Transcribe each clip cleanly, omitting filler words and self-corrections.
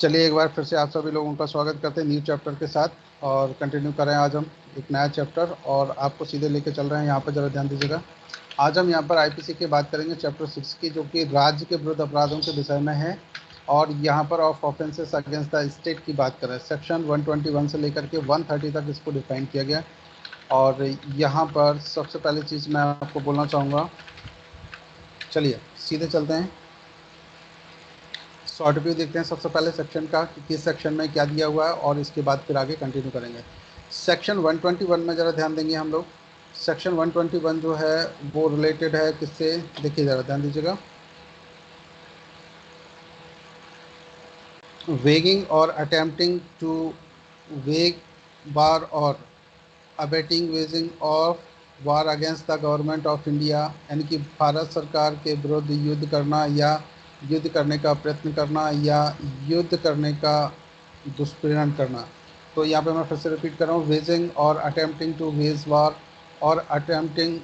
चलिए एक बार फिर से आप सभी लोगों का स्वागत करते हैं न्यू चैप्टर के साथ। और कंटिन्यू करें आज हम एक नया चैप्टर, और आपको सीधे लेके चल रहे हैं। यहाँ पर ज़रा ध्यान दीजिएगा। आज हम यहाँ पर आईपीसी की बात करेंगे, चैप्टर 6 की, जो कि राज्य के विरुद्ध अपराधों के विषय में है। और यहाँ पर of offences against the state की बात करें, सेक्शन 121 से लेकर के 130 तक इसको डिफाइन किया गया। और यहाँ पर सबसे पहली चीज़ मैं आपको बोलना चाहूँगा, चलिए सीधे चलते हैं, शॉर्ट व्यू देखते हैं सबसे पहले सेक्शन का कि किस सेक्शन में क्या दिया हुआ है, और इसके बाद फिर आगे कंटिन्यू करेंगे। सेक्शन 121 में ज़रा ध्यान देंगे हम लोग। सेक्शन 121 जो है वो रिलेटेड है किससे, देखिए ज़रा ध्यान दीजिएगा। वेगिंग और अटेम्प्टिंग टू वेग वार और abetting waging of war against the government of India, यानी कि भारत सरकार के विरुद्ध युद्ध करना या युद्ध करने का प्रयत्न करना या युद्ध करने का दुष्प्रेरण करना। तो यहाँ पे मैं फिर से रिपीट कर रहा हूँ, वेजिंग और अटेम्प्टिंग टू वेज वार और अटेम्प्टिंग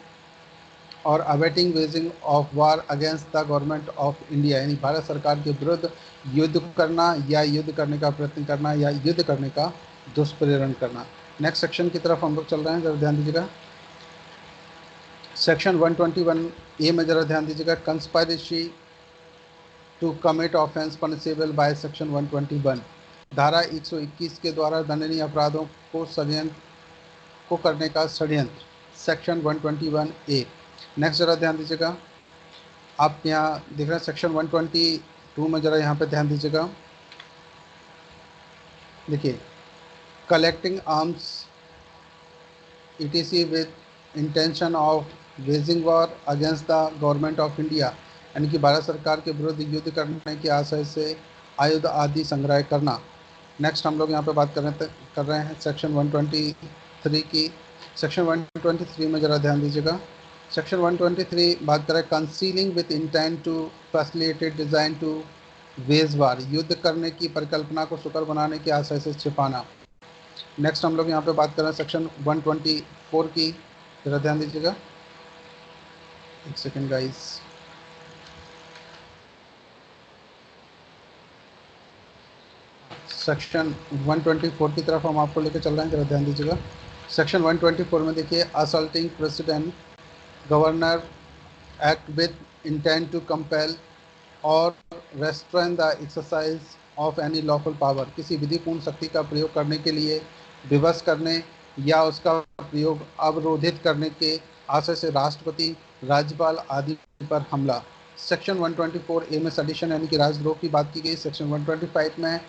और awaiting waging of war against the government of India, यानी भारत सरकार के विरुद्ध युद्ध करना या युद्ध करने का प्रयत्न करना या युद्ध करने का दुष्प्रेरण करना। नेक्स्ट सेक्शन की तरफ हम लोग चल रहे हैं, जरा ध्यान दीजिएगा। सेक्शन 121 ए में जरा ध्यान दीजिएगा, conspiracy to commit offence punishable by section 121, धारा 121 के द्वारा दंडनीय अपराधों को षड्यंत्र को करने का षड्यंत्र, सेक्शन 121 ए। नेक्स्ट जरा ध्यान दीजिएगा, आप यहाँ देख रहे हैं सेक्शन 122 में, जरा यहाँ पे ध्यान दीजिएगा। देखिए, collecting arms ETC with intention of waging war against the government of India, यानी कि भारत सरकार के विरुद्ध युद्ध करने के आशय से आयुध आदि संग्रह करना। नेक्स्ट हम लोग यहाँ पे बात कर रहे हैं सेक्शन 123 की। सेक्शन 123 में ज़रा ध्यान दीजिएगा। सेक्शन 123 बात करें concealing with intent to facilitate design to wage war, युद्ध करने की परिकल्पना को सुकर बनाने के आशय से छिपाना। नेक्स्ट हम लोग यहाँ पे बात कर रहे हैं सेक्शन 124 की, जरा ध्यान दीजिएगा। एक सेकेंड गाइस, सेक्शन 124 की तरफ हम आपको लेकर चल रहे हैं, जरा ध्यान दीजिएगा। सेक्शन 124 में देखिए, assaulting president governor act with intent to compel or restrain the exercise of any lawful power, किसी विधिपूर्ण शक्ति का प्रयोग करने के लिए विवश करने या उसका प्रयोग अवरोधित करने के आशय से राष्ट्रपति, राज्यपाल आदि पर हमला। सेक्शन 124 ए में सडिशन यानी कि राजद्रोह की बात की गई। सेक्शन 125 में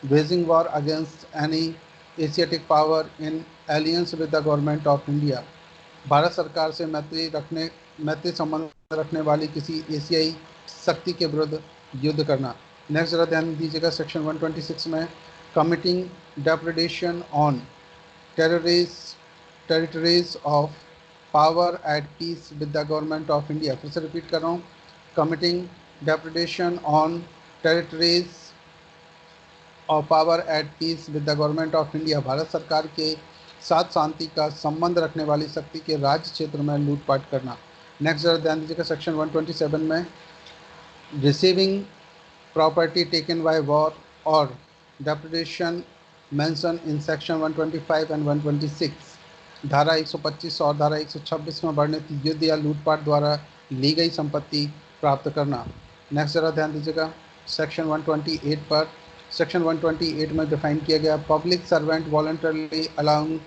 waging war against any Asiatic power in aliens with the government of India, Bharat सरकार से मैत्री संबंध रखने वाली किसी एशियाई शक्ति के विरुद्ध युद्ध करना। नेक्स्ट जरा ध्यान दीजिएगा, सेक्शन 126 में committing depredation on territories of power at peace with the government of India. फिर से रिपीट कर रहा हूँ, committing depredation on territories of power at peace with the government of India, Bharat सरकार के साथ शांति का संबंध रखने वाली शक्ति के राज्य क्षेत्र में लूटपाट करना। नेक्स्ट जरा ध्यान दीजिएगा, सेक्शन 127 में receiving property taken by war और डेप्रेडेशन मेंशन इन सेक्शन 125 एंड 126, धारा 125 और धारा 126 में वर्णित युद्ध या लूटपाट द्वारा ली गई संपत्ति प्राप्त करना। नेक्स्ट जरा ध्यान दीजिएगा, सेक्शन 128 पर। सेक्शन 128 में डिफाइन किया गया, public servant voluntarily allowing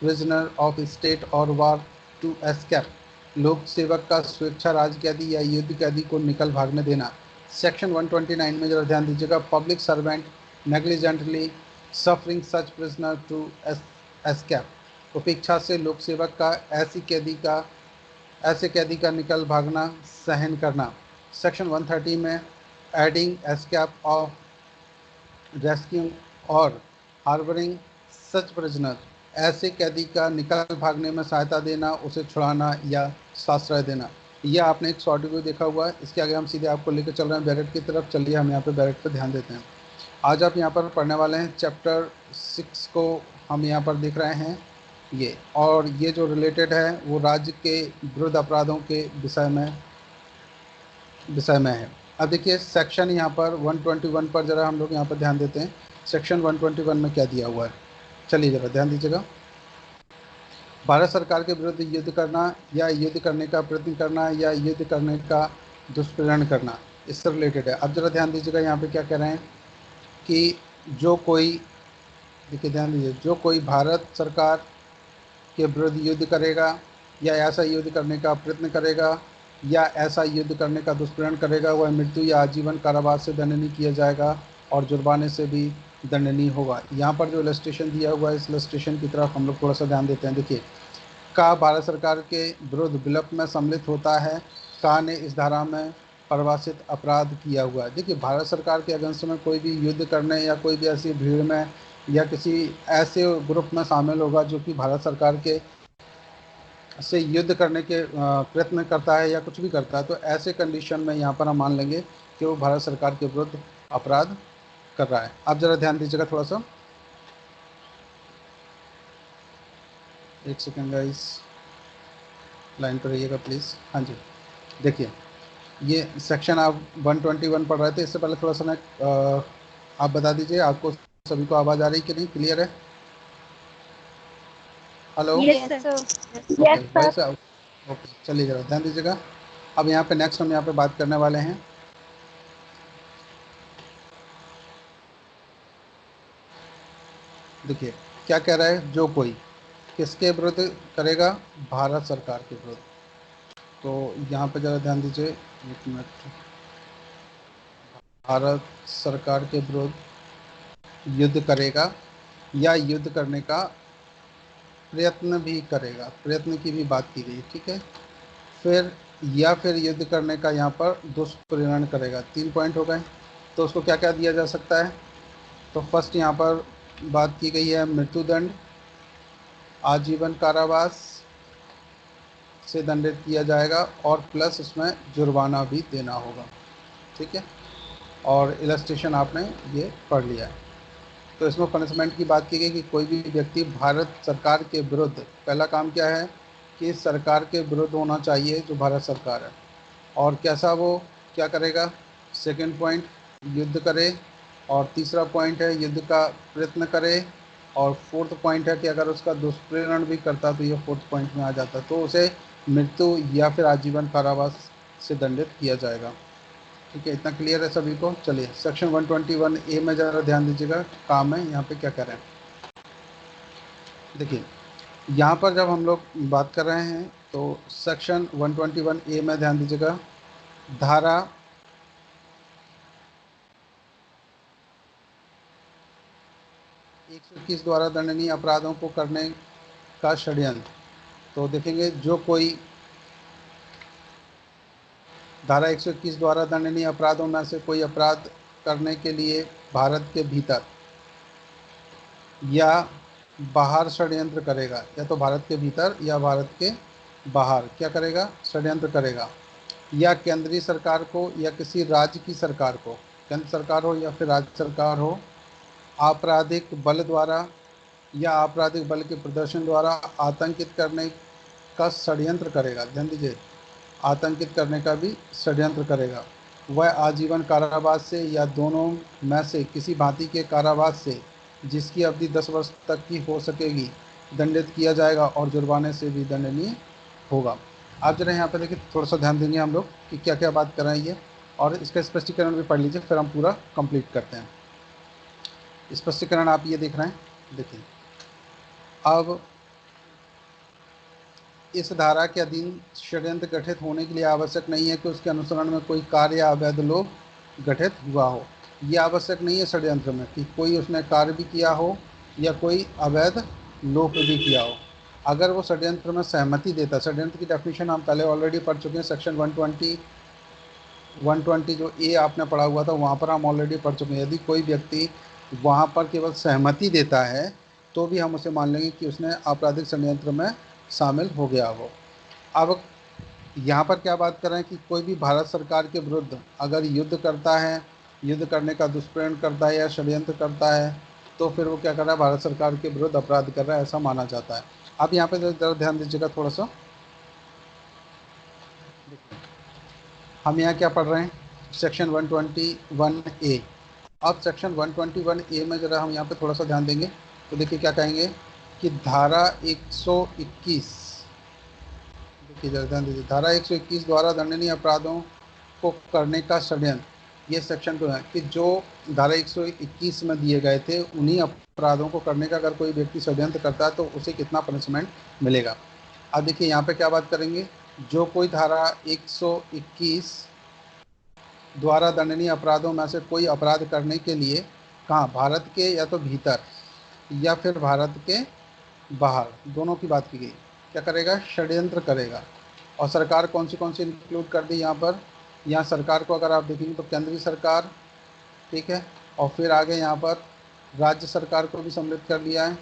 prisoner of state और वार टू एस्केप, लोक सेवक का स्वेच्छा राज्य कैदी या युद्ध कैदी को निकल भागने देना। सेक्शन 129 में जरा ध्यान दीजिएगा, public servant negligently suffering such prisoner to escape, उपेक्षा से लोक सेवक का ऐसे कैदी का निकल भागना सहन करना। सेक्शन 130 में एडिंग एस्केप ऑफ रेस्क्यू और हार्बरिंग सच प्रिजनर, ऐसे कैदी का निकल भागने में सहायता देना, उसे छुड़ाना या आश्रय देना। यह आपने एक शॉर्ट वीडियो देखा हुआ है। इसके आगे हम सीधे आपको लेकर चल रहे हैं बैरेट की तरफ। चलिए हम यहाँ पे बैरेट पे ध्यान देते हैं। आज आप यहाँ पर पढ़ने वाले हैं चैप्टर 6 को, हम यहाँ पर देख रहे हैं ये, और ये जो रिलेटेड है वो राज्य के विरुद्ध अपराधों के विषय में है। अब देखिए सेक्शन यहाँ पर 121 पर ज़रा हम लोग यहाँ पर ध्यान देते हैं। सेक्शन 121 में क्या दिया हुआ है, चलिए ज़रा ध्यान दीजिएगा। भारत सरकार के विरुद्ध युद्ध करना या युद्ध करने का प्रयत्न करना या युद्ध करने का दुष्प्रेरण करना, इससे रिलेटेड है। अब ज़रा ध्यान दीजिएगा यहाँ पे क्या कह रहे हैं कि जो कोई, देखिए ध्यान दीजिए, जो कोई भारत सरकार के विरुद्ध युद्ध करेगा या ऐसा युद्ध करने का प्रयत्न करेगा या ऐसा युद्ध करने का दुष्प्रेरण करेगा, वह मृत्यु या आजीवन कारावास से दंडनीय किया जाएगा और जुर्माने से भी दंडनीय होगा। यहाँ पर जो इलस्ट्रेशन दिया हुआ है, इस इलस्ट्रेशन की तरफ हम लोग थोड़ा सा ध्यान देते हैं। देखिए, का भारत सरकार के विरुद्ध विलप में सम्मिलित होता है, का ने इस धारा में परिभाषित अपराध किया हुआ है। देखिए, भारत सरकार के अगेंस्ट में कोई भी युद्ध करने या कोई भी ऐसी भीड़ में या किसी ऐसे ग्रुप में शामिल होगा जो कि भारत सरकार के से युद्ध करने के प्रयत्न करता है या कुछ भी करता है, तो ऐसे कंडीशन में यहाँ पर हम मान लेंगे कि वो भारत सरकार के विरुद्ध अपराध कर रहा है। आप ज़रा ध्यान दीजिएगा थोड़ा सा, एक सेकेंड गाइस, लाइन पर रहिएगा प्लीज़। हाँ जी, देखिए ये सेक्शन आप 121 पढ़ रहे थे, इससे पहले थोड़ा सा मैं आप बता दीजिए, आपको सभी को आवाज़ आ रही कि नहीं, क्लियर है? Hello, yes sir. ओके भाई साहब, ओके चलिए ज़रा ध्यान दीजिएगा। अब यहाँ पे नेक्स्ट हम यहाँ पे बात करने वाले हैं। देखिए क्या कह रहा है, जो कोई किसके विरुद्ध करेगा, भारत सरकार के विरुद्ध। तो यहाँ पे ज़रा ध्यान दीजिए, एक मिनट, भारत सरकार के विरुद्ध युद्ध करेगा या युद्ध करने का प्रयत्न भी करेगा, प्रयत्न की भी बात की गई, ठीक है। फिर या फिर युद्ध करने का यहाँ पर दुष्प्रेरण करेगा, 3 पॉइंट हो गए। तो उसको क्या क्या दिया जा सकता है, तो फर्स्ट यहाँ पर बात की गई है मृत्युदंड, आजीवन कारावास से दंडित किया जाएगा और प्लस इसमें जुर्माना भी देना होगा, ठीक है। और इलस्ट्रेशन आपने ये पढ़ लिया है। तो इसमें पनिशमेंट की बात की गई कि कोई भी व्यक्ति भारत सरकार के विरुद्ध, पहला काम क्या है कि सरकार के विरुद्ध होना चाहिए जो भारत सरकार है, और कैसा वो क्या करेगा, सेकंड पॉइंट युद्ध करे, और तीसरा पॉइंट है युद्ध का प्रयत्न करे, और फोर्थ पॉइंट है कि अगर उसका दुष्प्रेरण भी करता तो ये फोर्थ पॉइंट में आ जाता, तो उसे मृत्यु या फिर आजीवन कारावास से दंडित किया जाएगा, ठीक है। इतना क्लियर है सभी को? चलिए सेक्शन 121A में ज़रा ध्यान दीजिएगा, काम है यहाँ पे क्या कर रहे हैं। देखिए यहाँ पर जब हम लोग बात कर रहे हैं तो सेक्शन 121A में ध्यान दीजिएगा, धारा 121 द्वारा दंडनीय अपराधों को करने का षड्यंत्र। तो देखेंगे जो कोई धारा 121 द्वारा दंडनीय अपराधों में से कोई अपराध करने के लिए भारत के भीतर या बाहर षड्यंत्र करेगा, या तो भारत के भीतर या भारत के बाहर क्या करेगा, षड्यंत्र करेगा, या केंद्रीय सरकार को या किसी राज्य की सरकार को, केंद्र सरकार हो या फिर राज्य सरकार हो, आपराधिक बल द्वारा या आपराधिक बल के प्रदर्शन द्वारा आतंकित करने का षड्यंत्र करेगा, ध्यान दीजिए, आतंकित करने का भी षड्यंत्र करेगा, वह आजीवन कारावास से या दोनों में से किसी भांति के कारावास से जिसकी अवधि 10 वर्ष तक की हो सकेगी दंडित किया जाएगा और जुर्माने से भी दंडनीय होगा। आप जरा यहाँ पर देखिए, थोड़ा सा ध्यान देंगे हम लोग कि क्या क्या बात कर रहे हैं ये, और इसका स्पष्टीकरण भी पढ़ लीजिए, फिर हम पूरा कंप्लीट करते हैं। स्पष्टीकरण आप ये देख रहे हैं, देखिए अब इस धारा के अधीन षड्यंत्र गठित होने के लिए आवश्यक नहीं है कि उसके अनुसरण में कोई कार्य या अवैध लोभ गठित हुआ हो। ये आवश्यक नहीं है षड्यंत्र में कि कोई उसने कार्य भी किया हो या कोई अवैध लोभ भी किया हो। अगर वो षड्यंत्र में सहमति देता, षड्यंत्र की डेफिनेशन हम पहले ऑलरेडी पढ़ चुके हैं, सेक्शन 120 जो ए आपने पढ़ा हुआ था वहाँ पर हम ऑलरेडी पढ़ चुके हैं। यदि कोई व्यक्ति वहाँ पर केवल सहमति देता है तो भी हम उसे मान लेंगे कि उसने आपराधिक षड्यंत्र में शामिल हो गया हो। अब यहाँ पर क्या बात कर रहे हैं कि कोई भी भारत सरकार के विरुद्ध अगर युद्ध करता है, युद्ध करने का दुष्प्रेरण करता है या षड्यंत्र करता है, तो फिर वो क्या कर रहा है, भारत सरकार के विरुद्ध अपराध कर रहा है, ऐसा माना जाता है। अब यहाँ पे जरा ध्यान दीजिएगा थोड़ा सा, हम यहाँ क्या पढ़ रहे हैं, सेक्शन 121 ए। अब सेक्शन 121 ए में जरा हम यहाँ पे थोड़ा सा ध्यान देंगे तो देखिए क्या कहेंगे कि धारा 121, देखिए जरा ध्यान दीजिए, धारा 121 द्वारा दंडनीय अपराधों को करने का षड्यंत्र, ये सेक्शन तो है कि जो धारा 121 में दिए गए थे उन्हीं अपराधों को करने का अगर कोई व्यक्ति षड्यंत्र करता है तो उसे कितना पनिशमेंट मिलेगा। अब देखिए यहाँ पे क्या बात करेंगे, जो कोई धारा 121 द्वारा दंडनीय अपराधों में से कोई अपराध करने के लिए कहाँ, भारत के या तो भीतर या फिर भारत के बाहर, दोनों की बात की गई, क्या करेगा, षड्यंत्र करेगा। और सरकार कौन सी इंक्लूड कर दी यहाँ पर, यहाँ सरकार को अगर आप देखेंगे तो केंद्रीय सरकार, ठीक है, और फिर आगे यहाँ पर राज्य सरकार को भी सम्मिलित कर लिया है।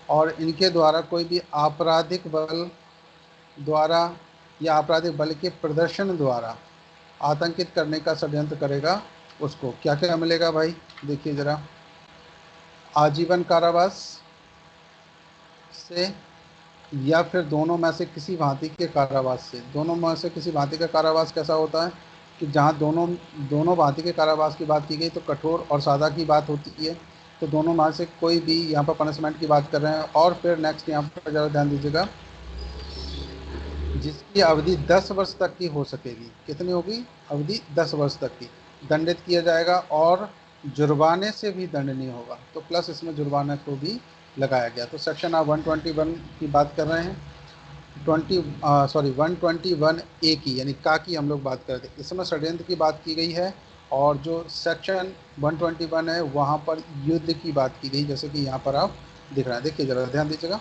और इनके द्वारा कोई भी आपराधिक बल द्वारा या आपराधिक बल के प्रदर्शन द्वारा आतंकित करने का षड्यंत्र करेगा, उसको क्या क्या मिलेगा भाई, देखिए जरा, आजीवन कारावास से या फिर दोनों में से किसी भांति के कारावास से। दोनों में से किसी भांति का कारावास कैसा होता है कि जहाँ दोनों दोनों भांति के कारावास की बात की गई तो कठोर और सादा की बात होती है, तो दोनों में से कोई भी यहाँ पर पनिशमेंट की बात कर रहे हैं। और फिर नेक्स्ट यहाँ पर ज़रा ध्यान दीजिएगा, जिसकी अवधि 10 वर्ष तक की हो सकेगी, कितनी होगी, अवधि 10 वर्ष तक की, दंडित किया जाएगा और जुर्माने से भी दंडनीय होगा, तो प्लस इसमें जुर्माने को भी लगाया गया। तो सेक्शन आप 121 की बात कर रहे हैं, 121 ए की, यानी का की हम लोग बात कर रहे थे, इसमें षड्यंत्र की बात की गई है। और जो सेक्शन 121 है वहाँ पर युद्ध की बात की गई, जैसे कि यहाँ पर आप दिख रहे हैं, देखिए ज़रा ध्यान दीजिएगा।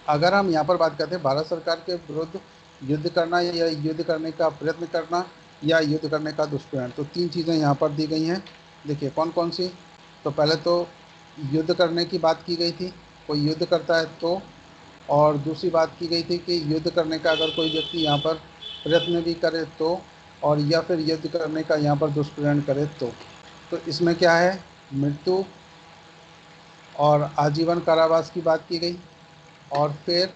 अगर हम यहाँ पर बात करते हैं भारत सरकार के विरुद्ध युद्ध करना या युद्ध करने का प्रयत्न करना या युद्ध करने का दुष्प्रेरण, तो तीन चीज़ें यहाँ पर दी गई हैं, देखिए कौन कौन सी। तो पहले तो युद्ध करने की बात की गई थी, कोई युद्ध करता है तो, और दूसरी बात की गई थी कि युद्ध करने का अगर कोई व्यक्ति यहाँ पर प्रयत्न भी करे तो, और या फिर युद्ध करने का यहाँ पर दुष्प्रेरण करे तो इसमें क्या है, मृत्यु और आजीवन कारावास की बात की गई, और फिर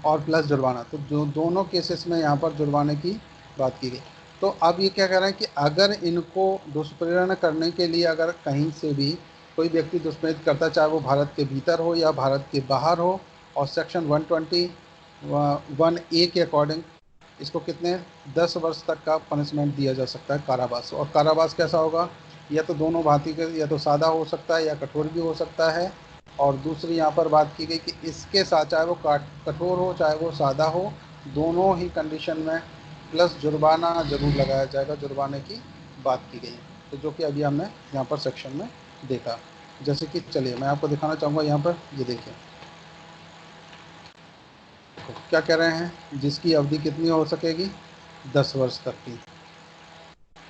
और प्लस जुर्माना, तो जो दोनों केसेस में यहाँ पर जुर्माने की बात की गई। तो अब ये क्या कह रहे हैं कि अगर इनको दुष्प्रेरण करने के लिए अगर कहीं से भी कोई व्यक्ति दुष्प्रेरित करता है, चाहे वो भारत के भीतर हो या भारत के बाहर हो, और सेक्शन 121 ए के अकॉर्डिंग इसको कितने 10 वर्ष तक का पनिशमेंट दिया जा सकता है, कारावास। और कारावास कैसा होगा, या तो दोनों भांति के, या तो सादा हो सकता है या कठोर भी हो सकता है। और दूसरी यहाँ पर बात की गई कि इसके साथ चाहे वो कठोर हो चाहे वो सादा हो, दोनों ही कंडीशन में प्लस जुर्माना जरूर लगाया जाएगा, जुर्माने की बात की गई। तो जो कि अभी हमने यहाँ पर सेक्शन में देखा। जैसे कि चलिए मैं आपको दिखाना चाहूँगा यहाँ पर, ये देखिए क्या कह रहे हैं, जिसकी अवधि कितनी हो सकेगी, 10 वर्ष तक की,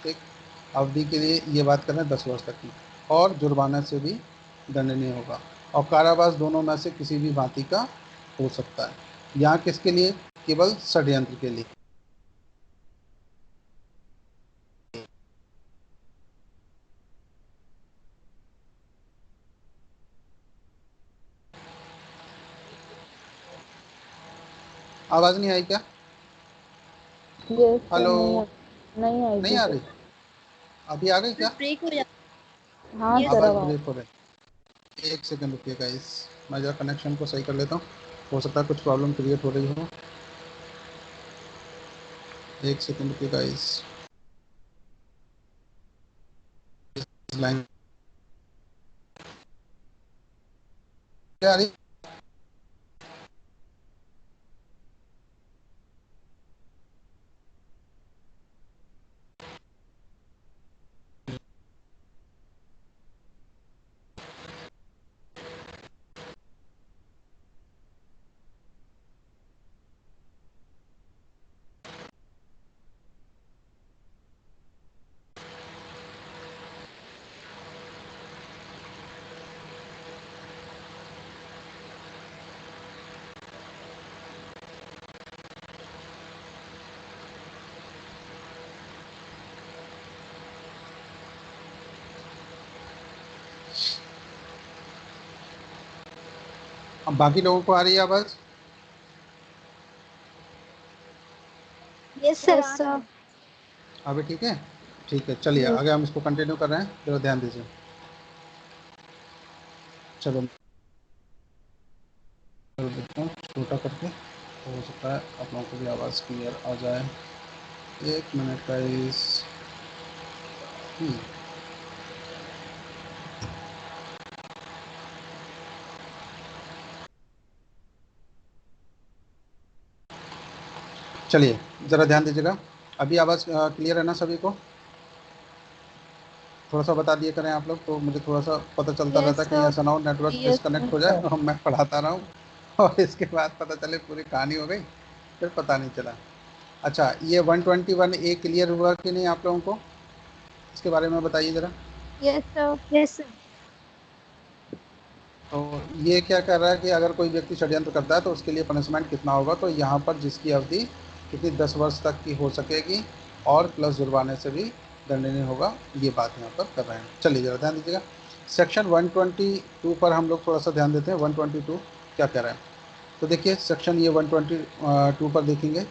ठीक, अवधि के लिए ये बात कर रहे हैं 10 वर्ष तक की, और जुर्माने से भी दंडनीय होगा। और कारावास दोनों में से किसी भी भांति का हो सकता है। यहाँ किसके लिए, केवल षड्यंत्र के लिए। आवाज़ नहीं आई क्या, यस सर, हेलो, नहीं आई नहीं थी आ सर। रही, अभी आ गई क्या, ब्रेक हो जाता है। हाँ सर, आवाज़ आवाज। ब्रेक हो रही, एक सेकंड रुकिएगा, इस मैं जरा कनेक्शन को सही कर लेता हूँ, हो सकता है कुछ प्रॉब्लम क्रिएट हो रही हो, एक सेकंड रुकिएगा, इस लाइन क्या आ रही। अब बाकी लोगों को आ रही है आवाज़, यस सर। अभी ठीक है चलिए यस। आगे हम इसको कंटिन्यू कर रहे हैं, जरा ध्यान दीजिए। चलो देखता हूँ छोटा करके, तो हो सकता है आप लोगों को भी आवाज़ क्लियर आ जाए। 1 मिनट का इस चलिए ज़रा ध्यान दीजिएगा। अभी आवाज़ क्लियर है ना सभी को? थोड़ा सा बता दिए करें आप लोग, तो मुझे थोड़ा सा पता चलता यस रहता है, कहीं सर। ऐसा ना हो नेटवर्क यस डिस्कनेक्ट हो सर। जाए और मैं पढ़ाता रहा हूँ और इसके बाद पता चले पूरी कहानी हो गई, फिर पता नहीं चला। अच्छा, ये 121A क्लियर हुआ कि नहीं आप लोगों को? इसके बारे में बताइए ज़रा। Yes sir. Yes sir. तो ये क्या कह रहा है कि अगर कोई व्यक्ति षड्यंत्र करता है तो उसके लिए पनिशमेंट कितना होगा, तो यहाँ पर जिसकी अवधि कितनी 10 वर्ष तक की हो सकेगी और प्लस जुर्माने से भी दंडनीय होगा, ये बात यहाँ पर कर रहे हैं। चलिए ज़रा ध्यान दीजिएगा। सेक्शन 122 पर हम लोग थोड़ा सा ध्यान देते हैं। 122 क्या कह रहा है, तो देखिए सेक्शन ये 122 पर देखेंगे।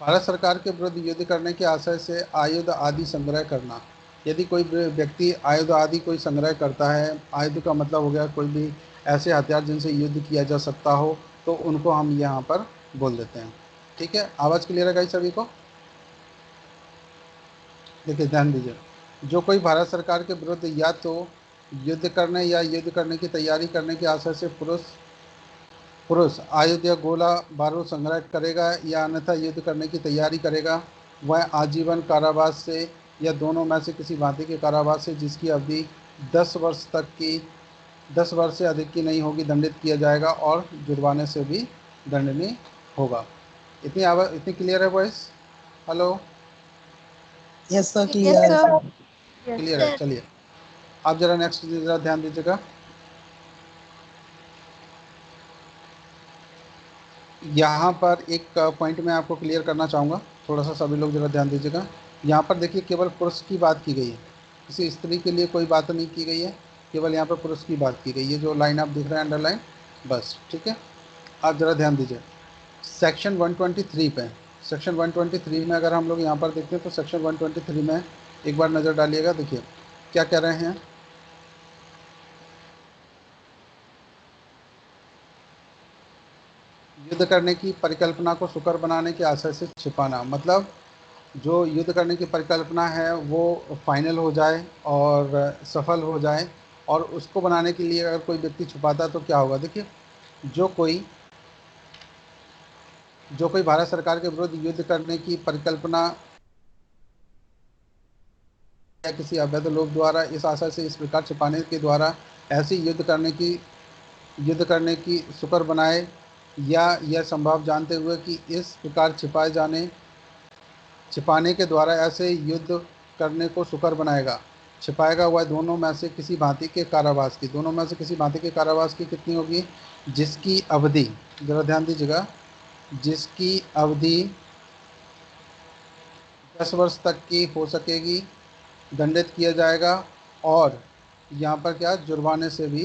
भारत सरकार के विरुद्ध युद्ध करने के आशय से आयुध आदि संग्रह करना। यदि कोई व्यक्ति आयुध आदि कोई संग्रह करता है, आयुध का मतलब हो गया कोई भी ऐसे हथियार जिनसे युद्ध किया जा सकता हो, तो उनको हम यहाँ पर बोल देते हैं। ठीक है, आवाज़ क्लियर है गाइस सभी को? देखिए ध्यान दीजिए। जो कोई भारत सरकार के विरुद्ध या तो युद्ध करने या युद्ध करने की तैयारी करने के आशय से पुरुष पुरुष आयुध या गोला बारूद संग्रह करेगा या अन्यथा युद्ध करने की तैयारी करेगा, वह आजीवन कारावास से या दोनों में से किसी भांति के कारावास से जिसकी अवधि 10 वर्ष तक की 10 वर्ष से अधिक की नहीं होगी दंडित किया जाएगा और जुर्माने से भी दंडनीय होगा। इतनी आवाज़ इतनी क्लियर है voice? Hello? Yes sir yes clear है सर। सर। यस क्लियर है, सर। चलिए आप ज़रा नेक्स्ट ज़रा ध्यान दीजिएगा। यहाँ पर एक पॉइंट मैं आपको क्लियर करना चाहूँगा, थोड़ा सा सभी लोग ज़रा ध्यान दीजिएगा। यहाँ पर देखिए केवल पुरुष की बात की गई है, किसी स्त्री के लिए कोई बात नहीं की गई है, केवल यहाँ पर पुरुष की बात की गई है। जो लाइन आप दिख रहे हैं अंडरलाइन, बस ठीक है। आप ज़रा ध्यान दीजिए सेक्शन 123 पे। सेक्शन 123 में अगर हम लोग यहाँ पर देखते हैं तो सेक्शन 123 में एक बार नज़र डालिएगा। देखिए क्या कह रहे हैं, युद्ध करने की परिकल्पना को सुकर बनाने के आशय से छिपाना। मतलब जो युद्ध करने की परिकल्पना है वो फाइनल हो जाए और सफल हो जाए, और उसको बनाने के लिए अगर कोई व्यक्ति छुपाता है तो क्या होगा। देखिए जो कोई जो कोई भारत सरकार के विरुद्ध युद्ध करने की परिकल्पना या किसी अवैध लोग द्वारा इस आशय से इस प्रकार छिपाने के द्वारा ऐसी युद्ध करने की शुक्र बनाए, या यह संभव जानते हुए कि इस प्रकार छिपाने के द्वारा ऐसे युद्ध करने को शुक्र बनाएगा, छिपाएगा, वह दोनों में से किसी भांति के कारावास की, दोनों में से किसी भांति के कारावास की कितनी होगी, जिसकी अवधि, जरा ध्यान दीजिएगा, जिसकी अवधि 10 वर्ष तक की हो सकेगी, दंडित किया जाएगा और यहाँ पर क्या जुर्माने से भी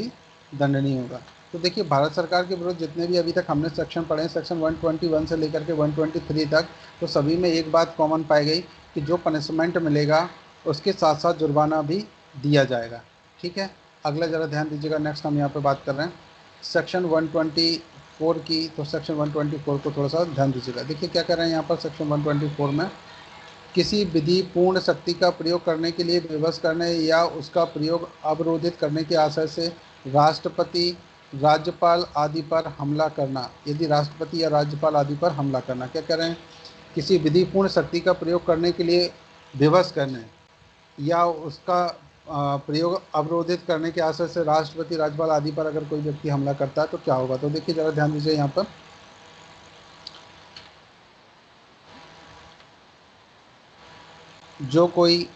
दंडनीय होगा। तो देखिए भारत सरकार के विरुद्ध जितने भी अभी तक हमने सेक्शन पढ़े हैं, सेक्शन 121 से लेकर के 123 तक, तो सभी में एक बात कॉमन पाई गई कि जो पनिशमेंट मिलेगा उसके साथ साथ जुर्माना भी दिया जाएगा। ठीक है, अगला ज़रा ध्यान दीजिएगा। नेक्स्ट हम यहाँ पर बात कर रहे हैं सेक्शन 124 की। तो सेक्शन 124 को थोड़ा सा ध्यान दीजिएगा। देखिए क्या कर रहे हैं यहाँ पर सेक्शन 124 में, किसी विधि पूर्ण शक्ति का प्रयोग करने के लिए विवश करने या उसका प्रयोग अवरोधित करने के आशय से राष्ट्रपति, राज्यपाल आदि पर हमला करना। यदि राष्ट्रपति या राज्यपाल आदि पर हमला करना, क्या कह रहे हैं, किसी विधि पूर्ण शक्ति का प्रयोग करने के लिए विवश करने या उसका प्रयोग अवरोधित करने के आशय से राष्ट्रपति, राज्यपाल आदि पर अगर कोई व्यक्ति हमला करता है तो क्या होगा। तो देखिए ज़रा ध्यान दीजिए यहाँ पर, जो कोई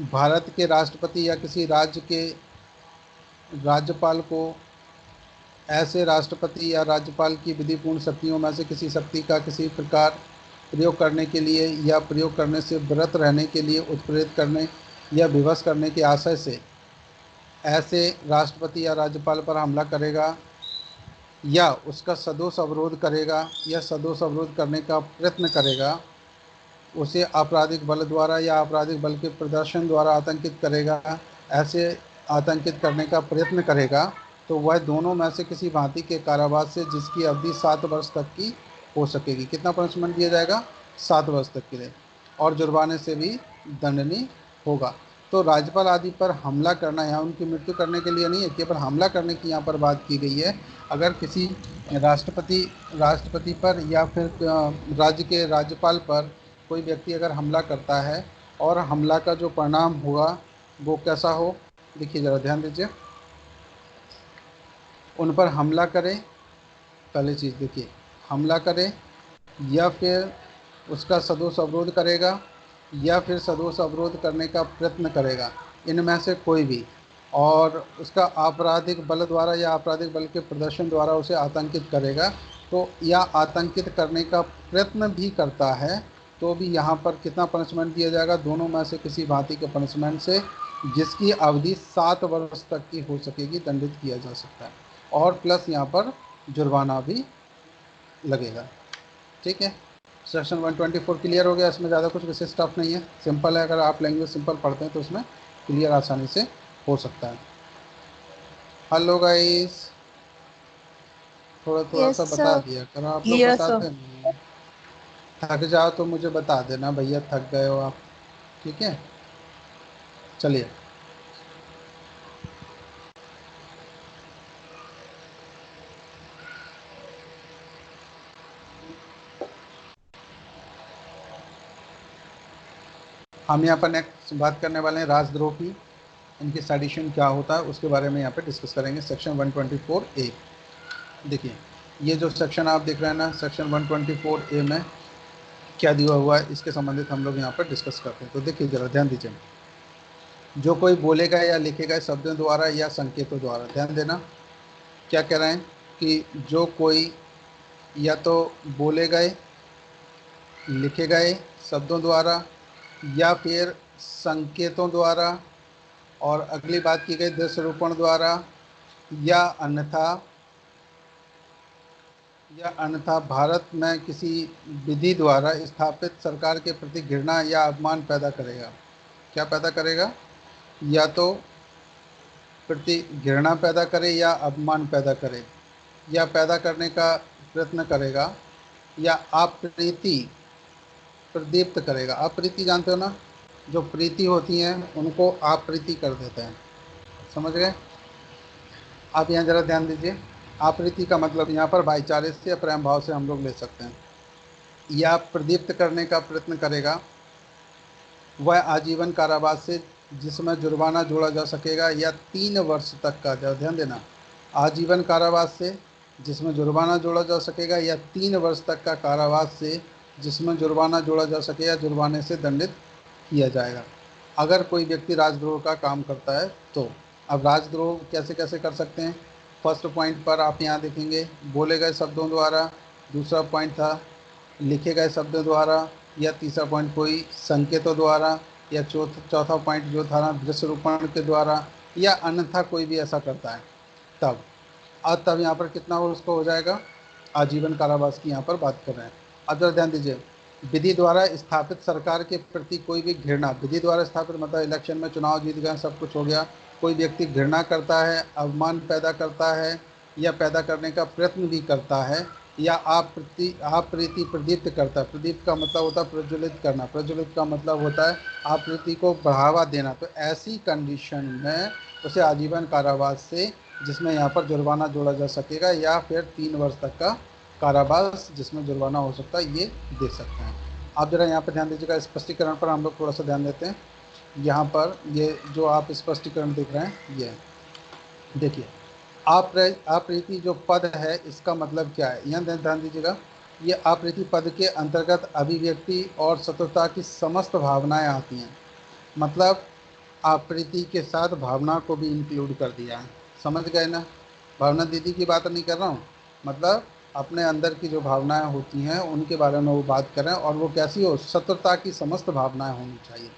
भारत के राष्ट्रपति या किसी राज्य के राज्यपाल को ऐसे राष्ट्रपति या राज्यपाल की विधिपूर्ण शक्तियों में से किसी शक्ति का किसी प्रकार प्रयोग करने के लिए या प्रयोग करने से विरत रहने के लिए उत्प्रेरित करने या विवश करने के आशय से ऐसे राष्ट्रपति या राज्यपाल पर हमला करेगा, या उसका सदोष अवरोध करेगा या सदोष अवरोध करने का प्रयत्न करेगा, उसे आपराधिक बल द्वारा या आपराधिक बल के प्रदर्शन द्वारा आतंकित करेगा, ऐसे आतंकित करने का प्रयत्न करेगा, तो वह दोनों में से किसी भांति के कारावास से जिसकी अवधि 7 वर्ष तक की हो सकेगी। कितना पनिशमेंट दिया जाएगा? 7 वर्ष तक के लिए, और जुर्माने से भी दंडनीय होगा। तो राज्यपाल आदि पर हमला करना यहाँ उनकी मृत्यु करने के लिए नहीं है, केवल हमला करने की यहाँ पर बात की गई है। अगर किसी राष्ट्रपति राष्ट्रपति पर या फिर राज्य के राज्यपाल पर कोई व्यक्ति अगर हमला करता है और हमला का जो परिणाम होगा वो कैसा हो, देखिए ज़रा ध्यान दीजिए। उन पर हमला करे, पहली चीज़ देखिए, हमला करे या फिर उसका सदोष अवरोध करेगा या फिर सदोष अवरोध करने का प्रयत्न करेगा, इनमें से कोई भी, और उसका आपराधिक बल द्वारा या आपराधिक बल के प्रदर्शन द्वारा उसे आतंकित करेगा, तो या आतंकित करने का प्रयत्न भी करता है, तो भी यहाँ पर कितना पनिशमेंट दिया जाएगा? दोनों में से किसी भांति के पनिशमेंट से जिसकी अवधि 7 वर्ष तक की हो सकेगी दंडित किया जा सकता है, और प्लस यहाँ पर जुर्माना भी लगेगा। ठीक है, सेक्शन 124 क्लियर हो गया। इसमें ज़्यादा कुछ विशेष स्टफ नहीं है, सिंपल है। अगर आप लैंग्वेज सिंपल पढ़ते हैं तो उसमें क्लियर आसानी से हो सकता है। हेलो गाइस, थोड़ा थोड़ा यस सा बता सर। दिया करो, आप लोग यस सर। बताते नहीं। थक जाओ तो मुझे बता देना, भैया थक गए हो आप। ठीक है, चलिए। हम यहाँ पर नेक्स्ट बात करने वाले हैं राजद्रोह की, इनकी सेडिशन क्या होता है उसके बारे में यहाँ पे डिस्कस करेंगे। सेक्शन 124A, देखिए ये जो सेक्शन आप देख रहे हैं ना, सेक्शन 124A में क्या दिया हुआ है इसके संबंधित हम लोग यहाँ पर डिस्कस करते हैं। तो देखिए ज़रा ध्यान दीजिए, जो कोई बोलेगा या लिखेगा शब्दों द्वारा या संकेतों द्वारा, ध्यान देना क्या कह रहे हैं कि जो कोई या तो बोले गए, लिखे गए शब्दों द्वारा या फिर संकेतों द्वारा, और अगली बात की गई दृश्यरूपण द्वारा, या अन्यथा भारत में किसी विधि द्वारा स्थापित सरकार के प्रति घृणा या अपमान पैदा करेगा। क्या पैदा करेगा? या तो प्रति घृणा पैदा करे या अपमान पैदा करे, या पैदा करने का प्रयत्न करेगा, या अप्रीति प्रदीप्त करेगा। अप्रीति जानते हो ना, जो प्रीति होती है उनको अप्रीति कर देते हैं, समझ गए? आप यहाँ ज़रा ध्यान दीजिए, अप्रीति का मतलब यहाँ पर भाईचारे से या प्रेम भाव से हम लोग ले सकते हैं। या प्रदीप्त करने का प्रयत्न करेगा, वह आजीवन कारावास से जिसमें जुर्माना जोड़ा जा सकेगा या 3 वर्ष तक का, ध्यान देना, आजीवन कारावास से जिसमें जुर्माना जोड़ा जा सकेगा या 3 वर्ष तक का कारावास से जिसमें जुर्माना जोड़ा जा सके या जुर्माने से दंडित किया जाएगा अगर कोई व्यक्ति राजद्रोह का काम करता है तो। अब राजद्रोह कैसे कैसे कर सकते हैं? फर्स्ट पॉइंट पर आप यहाँ देखेंगे, बोले गए शब्दों द्वारा, दूसरा पॉइंट था लिखे गए शब्दों द्वारा, या तीसरा पॉइंट कोई संकेतों द्वारा, या चौथा पॉइंट जो था ना दृश्य रूपण के द्वारा, या अन्यथा कोई भी ऐसा करता है तब यहाँ पर कितना हो उसको हो जाएगा? आजीवन कारावास की यहाँ पर बात कर रहे हैं। अब जरा ध्यान दीजिए, विधि द्वारा स्थापित सरकार के प्रति कोई भी घृणा, विधि द्वारा स्थापित मतलब इलेक्शन में चुनाव जीत गए सब कुछ हो गया, कोई व्यक्ति घृणा करता है, अवमान पैदा करता है या पैदा करने का प्रयत्न भी करता है, या अप्रीति प्रदीप्त करता है। प्रदीप्त का मतलब होता है प्रज्वलित करना, प्रज्वलित का मतलब होता है अप्रीति को बढ़ावा देना। तो ऐसी कंडीशन में उसे आजीवन कारावास से जिसमें यहाँ पर जुर्माना जोड़ा जा सकेगा या फिर 3 वर्ष तक का कारावास जिसमें जुर्माना हो सकता है, ये दे सकते हैं। आप जरा यहाँ पर ध्यान दीजिएगा, स्पष्टीकरण पर हम लोग थोड़ा सा ध्यान देते हैं। यहाँ पर ये जो आप स्पष्टीकरण देख रहे हैं, ये देखिए अप्रीति जो पद है इसका मतलब क्या है, यहाँ ध्यान दीजिएगा। ये अप्रीति पद के अंतर्गत अभिव्यक्ति और शत्रुता की समस्त भावनाएं आती हैं। मतलब अप्रीति के साथ भावना को भी इंक्लूड कर दिया है, समझ गए ना? भावना दीदी की बात नहीं कर रहा हूँ, मतलब अपने अंदर की जो भावनाएं होती हैं उनके बारे में वो बात कर रहे हैं, और वो कैसी हो? शत्रुता की समस्त भावनाएं होनी चाहिए।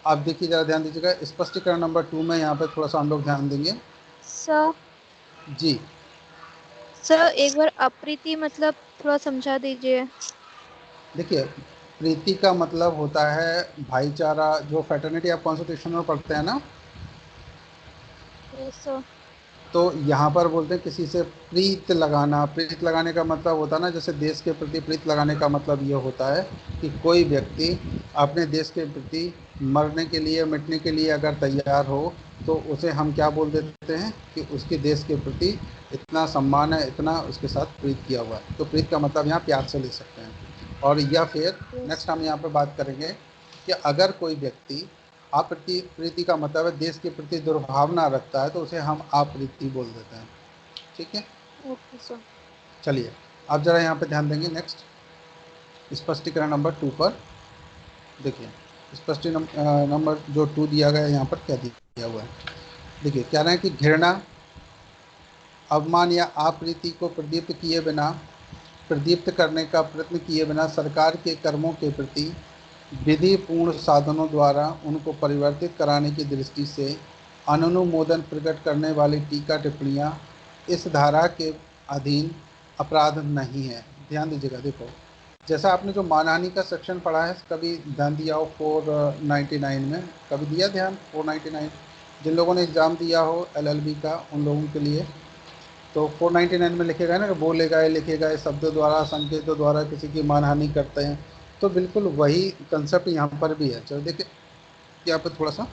आप देखिए ज़रा ध्यान दीजिएगा, स्पष्टीकरण नंबर 2 में यहाँ पे थोड़ा सा हम लोग ध्यान देंगे। सर जी सर एक बार अप्रीति मतलब थोड़ा समझा दीजिए। देखिए, प्रीति का मतलब होता है भाईचारा। जो फ्रेटर्निटी आप कॉन्स्टिट्यूशन में पढ़ते हैं ना, यस सर। तो यहाँ पर बोलते हैं किसी से प्रीत लगाना। प्रीत लगाने का मतलब होता है ना, जैसे देश के प्रति प्रीत लगाने का मतलब ये होता है कि कोई व्यक्ति अपने देश के प्रति मरने के लिए मिटने के लिए अगर तैयार हो, तो उसे हम क्या बोल देते हैं कि उसके देश के प्रति इतना सम्मान है, इतना उसके साथ प्रीत किया हुआ है। तो प्रीत का मतलब यहाँ प्यार से ले सकते हैं। और या फिर यस। नेक्स्ट हम यहाँ पर बात करेंगे कि अगर कोई व्यक्ति अप्रति प्रीति का मतलब है देश के प्रति दुर्भावना रखता है, तो उसे हम अप्रीति बोल देते हैं। ठीक है, ओके सर। चलिए अब जरा यहाँ पे ध्यान देंगे। नेक्स्ट स्पष्टीकरण नंबर 2 पर देखिए। स्पष्टीकरण नंबर जो 2 दिया गया है यहाँ पर क्या दिया हुआ है। देखिए, कह रहे हैं कि घृणा, अवमान या अप्रीति को प्रदीप्त किए बिना, प्रदीप्त करने का प्रयत्न किए बिना सरकार के कर्मों के प्रति विधिपूर्ण साधनों द्वारा उनको परिवर्तित कराने की दृष्टि से अनुमोदन प्रकट करने वाली टीका टिप्पणियाँ इस धारा के अधीन अपराध नहीं है। ध्यान दीजिएगा। देखो, जैसा आपने जो मानहानि का सेक्शन पढ़ा है, कभी ध्यान दिया हो 499 में, कभी दिया ध्यान 499? जिन लोगों ने एग्ज़ाम दिया हो एलएलबी का, उन लोगों के लिए तो 499 में लिखेगा ना कि बोले गए लिखे गए शब्दों द्वारा संकेतों द्वारा किसी की मानहानि करते हैं। तो बिल्कुल वही कंसेप्ट यहाँ पर भी है। चलो देखिए, यहाँ पर थोड़ा सा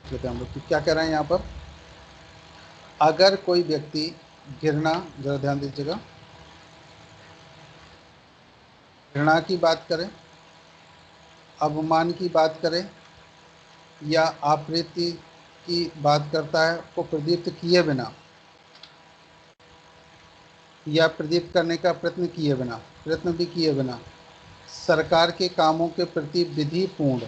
लेते हैं हम लोग कि क्या कह रहे हैं यहाँ पर। अगर कोई व्यक्ति घृणा, जरा ध्यान दीजिएगा, घृणा की बात करें, अवमान की बात करें या अप्रीति की बात करता है, को प्रदीप्त किए बिना या प्रदीप्त करने का प्रयत्न किए बिना, प्रयत्न भी किए बिना सरकार के कामों के प्रति विधिपूर्ण,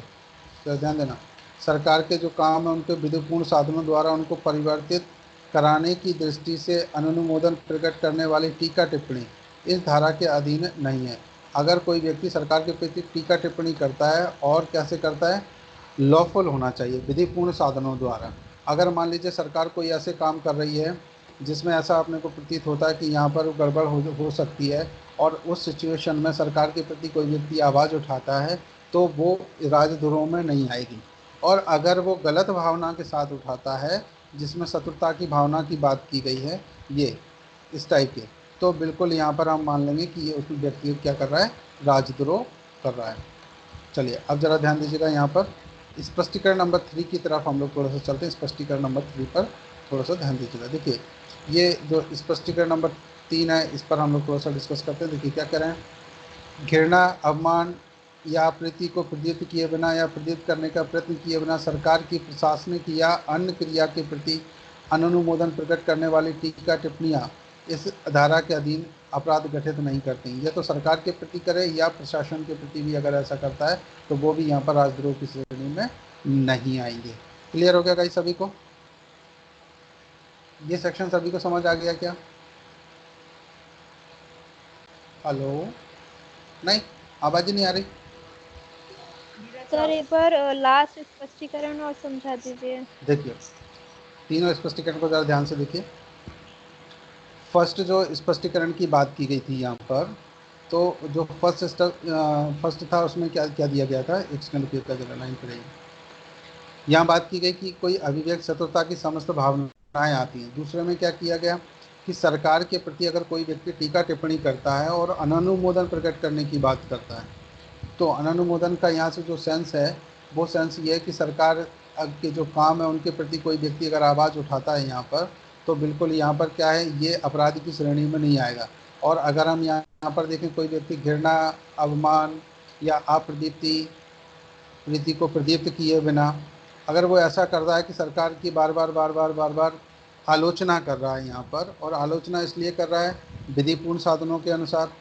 तो ध्यान देना, सरकार के जो काम है उनके विधिपूर्ण साधनों द्वारा उनको परिवर्तित कराने की दृष्टि से अनुमोदन प्रकट करने वाली टीका टिप्पणी इस धारा के अधीन नहीं है। अगर कोई व्यक्ति सरकार के प्रति टीका टिप्पणी करता है, और कैसे करता है, लॉफुल होना चाहिए, विधिपूर्ण साधनों द्वारा। अगर मान लीजिए सरकार कोई ऐसे काम कर रही है जिसमें ऐसा अपने को प्रतीत होता है कि यहाँ पर गड़बड़ हो सकती है, और उस सिचुएशन में सरकार के प्रति कोई व्यक्ति आवाज़ उठाता है, तो वो राजद्रोह में नहीं आएगी। और अगर वो गलत भावना के साथ उठाता है, जिसमें शत्रुता की भावना की बात की गई है, ये इस टाइप के, तो बिल्कुल यहाँ पर हम मान लेंगे कि ये उस व्यक्ति क्या कर रहा है, राजद्रोह कर रहा है। चलिए अब जरा ध्यान दीजिएगा यहाँ पर स्पष्टीकरण नंबर 3 की तरफ हम लोग थोड़ा सा चलते हैं। स्पष्टीकरण नंबर 3 पर थोड़ा सा ध्यान दीजिएगा। देखिए, ये जो स्पष्टीकरण नंबर 3 है, इस पर हम लोग थोड़ा सा डिस्कस करते हैं। देखिए क्या कह रहे हैं। घृणा, अवमान या प्रीति को प्रदीप्त किए बिना या प्रदीप्त करने का प्रयत्न किए बिना सरकार की प्रशासनिक या अन्य क्रिया के प्रति अनुमोदन प्रकट करने वाली टीका टिप्पणियाँ इस धारा के अधीन अपराध गठित नहीं करती। यह तो सरकार के प्रति करे या प्रशासन के प्रति भी अगर ऐसा करता है, तो वो भी यहाँ पर राजद्रोह की श्रेणी में नहीं आएंगे। क्लियर हो गया गाइस सभी को? ये सेक्शन सभी को समझ आ गया क्या? हेलो, नहीं, आवाज़ ही नहीं आ रही। सर एक बार लास्ट स्पष्टीकरण और समझा दीजिए। देखिए, तीनों स्पष्टीकरण को ज़रा ध्यान से देखिए। फर्स्ट जो स्पष्टीकरण की बात की गई थी यहाँ पर, तो जो फर्स्ट था उसमें क्या क्या दिया गया था, एक सेकंड रुकिए का जरा लाइन पर। यहाँ बात की गई कि कोई अभिव्यक्त शत्रुता की समस्त भावनाएं आती हैं। दूसरे में क्या किया गया कि सरकार के प्रति अगर कोई व्यक्ति टीका टिप्पणी करता है और अनुमोदन प्रकट करने की बात करता है, तो अनुमोदन का यहाँ से जो सेंस है, वो सेंस ये है कि सरकार के जो काम है उनके प्रति कोई व्यक्ति अगर आवाज़ उठाता है यहाँ पर, तो बिल्कुल यहाँ पर क्या है, ये अपराध की श्रेणी में नहीं आएगा। और अगर हम यहाँ पर देखें, कोई व्यक्ति घृणा, अवमान या अप्रदीप्ति प्रीति को प्रदीप्त किए बिना अगर वो ऐसा कर रहा है कि सरकार की बार बार आलोचना कर रहा है यहाँ पर, और आलोचना इसलिए कर रहा है विधिपूर्ण साधनों के अनुसार,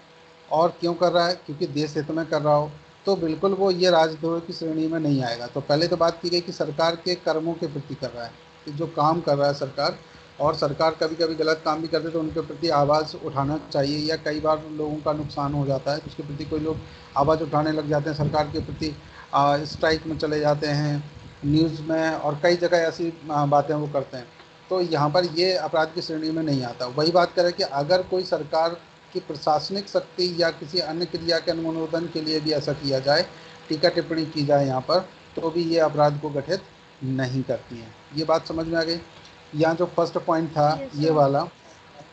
और क्यों कर रहा है, क्योंकि देश हित में कर रहा हो, तो बिल्कुल वो ये राजद्रोह की श्रेणी में नहीं आएगा। तो पहले तो बात की गई कि सरकार के कर्मों के प्रति कर रहा है, कि जो काम कर रहा है सरकार, और सरकार कभी कभी गलत काम भी करते तो उनके प्रति आवाज़ उठाना चाहिए, या कई बार लोगों का नुकसान हो जाता है तो उसके प्रति कोई लोग आवाज़ उठाने लग जाते हैं, सरकार के प्रति स्ट्राइक में चले जाते हैं न्यूज़ में, और कई जगह ऐसी बातें वो करते हैं। तो यहाँ पर ये अपराध की श्रेणी में नहीं आता। वही बात करें कि अगर कोई सरकार की प्रशासनिक शक्ति या किसी अन्य क्रिया के अनुमोदन के लिए भी ऐसा किया जाए, टीका टिप्पणी की जाए यहाँ पर, तो भी ये अपराध को गठित नहीं करती हैं। ये बात समझ में आ गई। यहाँ जो फर्स्ट पॉइंट था Yes, ये sir. वाला,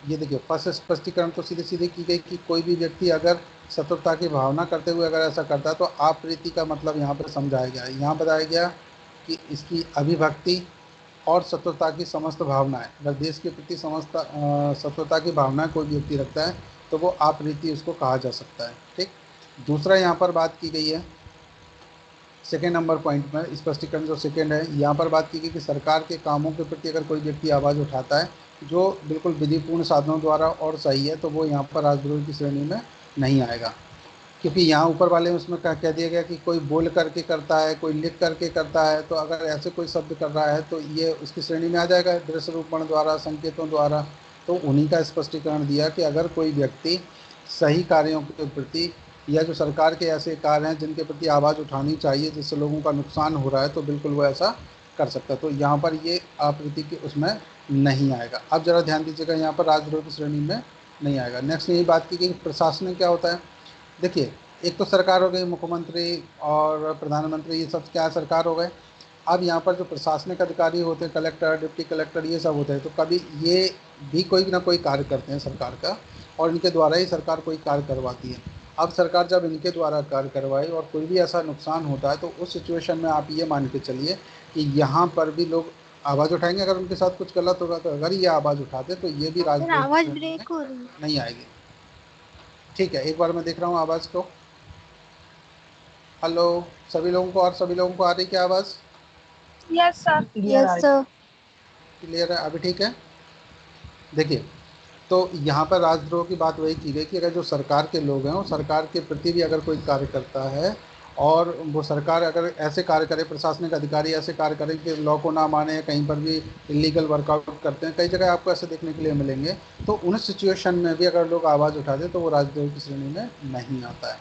ये देखिए फर्स्ट स्पष्टीकरण तो सीधे सीधे की गई कि कोई भी व्यक्ति अगर शत्रुता की भावना करते हुए अगर ऐसा करता है तो अप्रीति का मतलब यहाँ पर समझाया गया है। यहाँ बताया गया कि इसकी अभिभक्ति और शत्रुता की समस्त भावनाएं, अगर देश के प्रति समस्त शत्रुता की भावनाएं कोई व्यक्ति रखता है तो वो अप्रीति उसको कहा जा सकता है। ठीक। दूसरा यहाँ पर बात की गई है सेकेंड नंबर पॉइंट में, स्पष्टीकरण जो सेकेंड है, यहाँ पर बात की गई कि सरकार के कामों के प्रति अगर कोई व्यक्ति आवाज़ उठाता है जो बिल्कुल विधिपूर्ण साधनों द्वारा और सही है, तो वो यहाँ पर राजद्रोह की श्रेणी में नहीं आएगा। क्योंकि यहाँ ऊपर वाले में उसमें कह दिया गया कि कोई बोल करके करता है, कोई लिख करके करता है, तो अगर ऐसे कोई शब्द कर रहा है तो ये उसकी श्रेणी में आ जाएगा, दृश्य रूपण द्वारा, संकेतों द्वारा। तो उन्हीं का स्पष्टीकरण दिया कि अगर कोई व्यक्ति सही कार्यों के प्रति या जो सरकार के ऐसे कार्य हैं जिनके प्रति आवाज़ उठानी चाहिए जिससे लोगों का नुकसान हो रहा है, तो बिल्कुल वो ऐसा कर सकता है। तो यहाँ पर ये अप्रीति के उसमें नहीं आएगा। अब जरा ध्यान दीजिएगा, यहाँ पर राजद्रोह की श्रेणी में नहीं आएगा। नेक्स्ट यही बात की गई प्रशासन क्या होता है। देखिए, एक तो सरकार हो गई, मुख्यमंत्री और प्रधानमंत्री, ये सब क्या सरकार हो गए। अब यहाँ पर जो प्रशासनिक अधिकारी होते हैं, कलेक्टर, डिप्टी कलेक्टर, ये सब होते हैं, तो कभी ये भी कोई ना कोई कार्य करते हैं सरकार का, और इनके द्वारा ही सरकार कोई कार्य करवाती है। अब सरकार जब इनके द्वारा कार्य करवाए और कोई भी ऐसा नुकसान होता है, तो उस सिचुएशन में आप ये मान के चलिए कि यहाँ पर भी लोग आवाज़ उठाएंगे अगर उनके साथ कुछ गलत होगा। तो अगर ये आवाज़ उठाते तो ये भी राजद्रोह की आवाज श्रेणी में ब्रेक हो रही है। नहीं आएगी। ठीक है, एक बार मैं देख रहा हूँ आवाज़ को। हेलो, सभी लोगों को, और सभी लोगों को आ रही क्या आवाज़? Yes sir. Yes, sir. Clear है अभी? ठीक है। देखिए, तो यहाँ पर राजद्रोह की बात वही की गई कि अगर जो सरकार के लोग हैं वो सरकार के प्रति भी अगर कोई कार्य करता है और वो सरकार अगर ऐसे कार्य करे, प्रशासनिक अधिकारी ऐसे कार्य करें कि लॉ को ना माने, कहीं पर भी इलीगल वर्कआउट करते हैं, कई जगह आपको ऐसे देखने के लिए मिलेंगे, तो उन सिचुएशन में भी अगर लोग आवाज़ उठाते तो वो राजद्रोह की श्रेणी में नहीं आता है।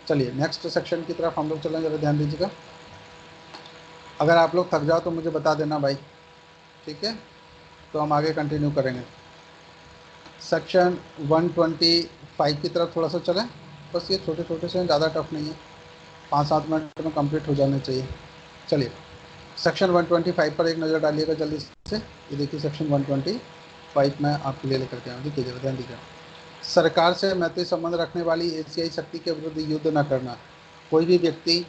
चलिए नेक्स्ट सेक्शन की तरफ हम लोग चलें, ज़रा ध्यान दीजिएगा। अगर आप लोग थक जाओ तो मुझे बता देना भाई, ठीक है? तो हम आगे कंटिन्यू करेंगे। सेक्शन 125 की तरफ थोड़ा सा चलें। बस ये छोटे छोटे से, ज़्यादा टफ नहीं है, 5-7 मिनट में कंप्लीट हो जाने चाहिए। चलिए सेक्शन 125 पर एक नज़र डालिएगा जल्दी से। ये देखिए सेक्शन 125 में आपके लिए लेकर के आऊँ। देखिए जरा ध्यान दीजिए। सरकार से मैत्री संबंध रखने वाली एशियाई शक्ति के विरुद्ध युद्ध न करना। कोई भी व्यक्ति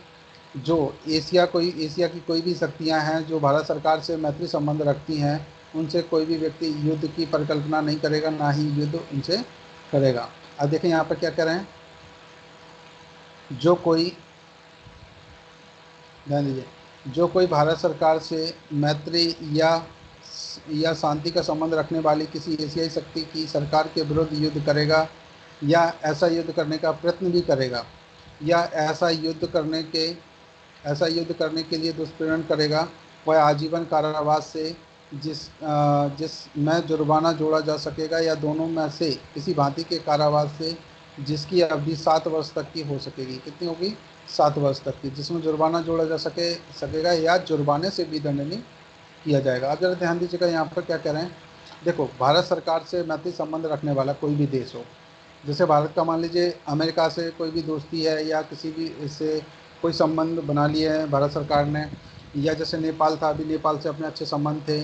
जो एशिया की कोई भी शक्तियां हैं जो भारत सरकार से मैत्री संबंध रखती हैं, उनसे कोई भी व्यक्ति युद्ध की परिकल्पना नहीं करेगा, ना ही युद्ध उनसे करेगा। अब देखें यहाँ पर क्या कह रहे हैं, जो कोई, ध्यान दीजिए, जो कोई भारत सरकार से मैत्री या शांति का संबंध रखने वाली किसी एशियाई शक्ति की सरकार के विरुद्ध युद्ध करेगा या ऐसा युद्ध करने का प्रयत्न भी करेगा या ऐसा युद्ध करने के लिए दुष्प्रेरण करेगा, वह आजीवन कारावास से जिसमें जुर्माना जोड़ा जा सकेगा या दोनों में से किसी भांति के कारावास से जिसकी अवधि 7 वर्ष तक की हो सकेगी। कितनी होगी? 7 वर्ष तक की, जिसमें जुर्माना जोड़ा जा सकेगा या जुर्माने से भी दंडनीय किया जाएगा। अब जरा ध्यान दीजिएगा यहाँ पर क्या कह रहे हैं। देखो, भारत सरकार से मैत्री संबंध रखने वाला कोई भी देश हो, जैसे भारत का मान लीजिए अमेरिका से कोई भी दोस्ती है या किसी भी इससे कोई संबंध बना लिए हैं भारत सरकार ने, या जैसे नेपाल था, अभी नेपाल से अपने अच्छे संबंध थे,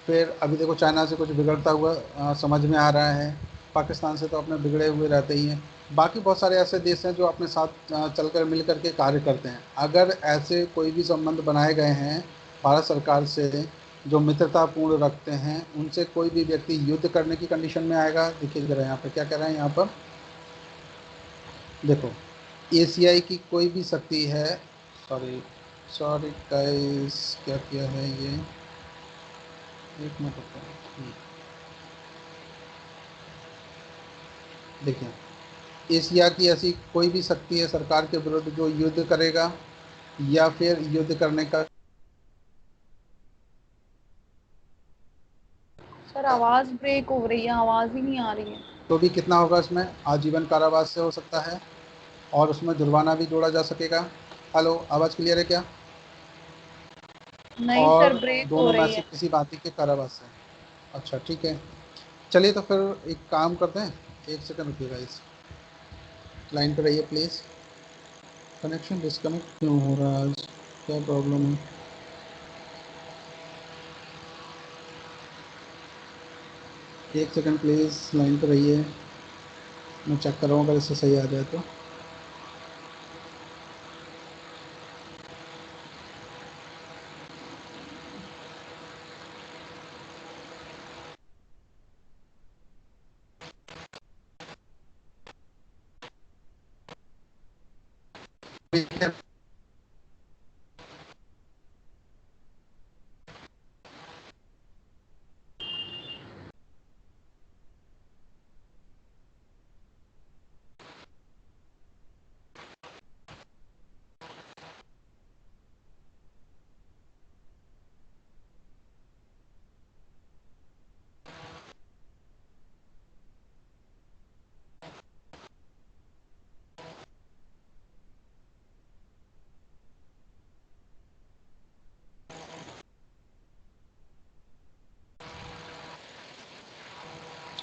फिर अभी देखो चाइना से कुछ बिगड़ता हुआ समझ में आ रहा है, पाकिस्तान से तो अपने बिगड़े हुए रहते ही हैं, बाकी बहुत सारे ऐसे देश हैं जो अपने साथ चलकर मिल करके कार्य करते हैं। अगर ऐसे कोई भी संबंध बनाए गए हैं भारत सरकार से जो मित्रतापूर्ण रखते हैं, उनसे कोई भी व्यक्ति युद्ध करने की कंडीशन में आएगा। देखिए जरा यहाँ पर क्या कह रहे हैं, यहाँ पर देखो, एशियाई की कोई भी शक्ति है, सॉरी गाइस, क्या किया है ये, एक मिनट रुको। देखिए, एशिया की ऐसी कोई भी शक्ति है सरकार के विरुद्ध जो युद्ध करेगा या फिर युद्ध करने का। सर आवाज ब्रेक हो रही है, आवाज ही नहीं आ रही है। तो भी कितना होगा इसमें? आजीवन कारावास से हो सकता है और उसमें जुर्माना भी जोड़ा जा सकेगा। हेलो, आवाज़ क्लियर है क्या? नहीं और सर, ब्रेक हो दोनों में रही से है। किसी भांति के कारावास से। अच्छा ठीक है, चलिए तो फिर एक काम करते हैं, एक सेकंड रुकिएगा, इस लाइन पे रहिए प्लीज़। कनेक्शन डिस्कनेक्ट क्यों हो रहा है आज, क्या प्रॉब्लम है? एक सेकंड प्लीज़ लाइन पे रहिए, मैं चेक कर रहा हूँ अगर इससे सही आ जाए तो।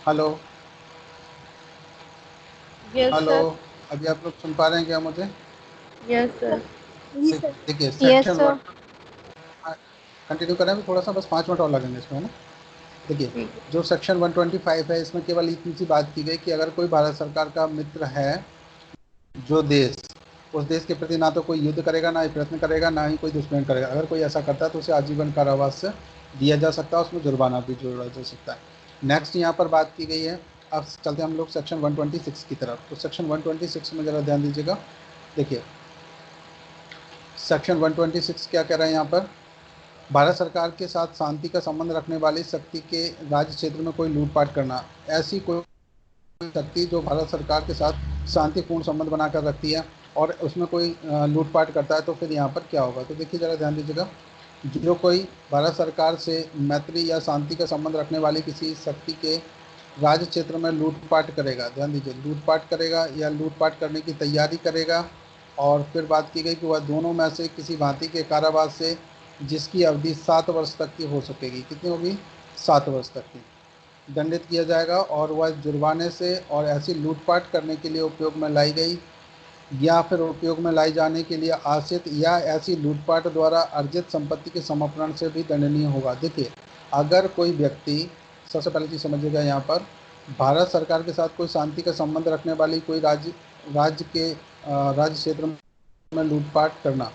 Hello yes hello, sir. अभी आप लोग सुन पा रहे हैं क्या मुझे? Yes sir. जी सर। देखिए यस सेक्शन सर। 1 कंटिन्यू करें, अभी थोड़ा सा बस 5 मिनट और लगेंगे इसमें, है ना। देखिए ठीक है। जो सेक्शन 125 है, इसमें केवल इतनी सी बात की गई कि अगर कोई भारत सरकार का मित्र है जो देश, उस देश के प्रति ना तो कोई युद्ध करेगा, ना ही प्रयत्न करेगा, ना ही कोई दुश्मन करेगा, अगर कोई ऐसा करता है तो उसे आजीवन कारावास से दिया जा सकता है, उसमें जुर्माना भी जोड़ा जा सकता है। नेक्स्ट यहाँ पर बात की गई है, अब चलते हैं हम लोग सेक्शन 126 की तरफ। तो सेक्शन 126 में ज़रा ध्यान दीजिएगा। देखिए सेक्शन 126 क्या कह रहा है यहाँ पर, भारत सरकार के साथ शांति का संबंध रखने वाली शक्ति के राज्य क्षेत्र में कोई लूटपाट करना, ऐसी कोई शक्ति जो भारत सरकार के साथ शांतिपूर्ण संबंध बनाकर रखती है और उसमें कोई लूटपाट करता है, तो फिर यहाँ पर क्या होगा। तो देखिए ज़रा ध्यान दीजिएगा, जो कोई भारत सरकार से मैत्री या शांति का संबंध रखने वाली किसी शक्ति के राज्य क्षेत्र में लूटपाट करेगा, ध्यान दीजिए, लूटपाट करेगा या लूटपाट करने की तैयारी करेगा, और फिर बात की गई कि वह दोनों में से किसी भांति के कारावास से जिसकी अवधि 7 वर्ष तक की हो सकेगी, कितनी होगी, 7 वर्ष तक की, दंडित किया जाएगा, और वह जुर्माने से और ऐसी लूटपाट करने के लिए उपयोग में लाई गई या फिर उपयोग में लाई जाने के लिए आश्रित या ऐसी लूटपाट द्वारा अर्जित संपत्ति के समर्पण से भी दंडनीय होगा। देखिए अगर कोई व्यक्ति, सबसे पहले चीज़ समझिएगा यहाँ पर, भारत सरकार के साथ कोई शांति का संबंध रखने वाली कोई राज्य क्षेत्र में लूटपाट करना,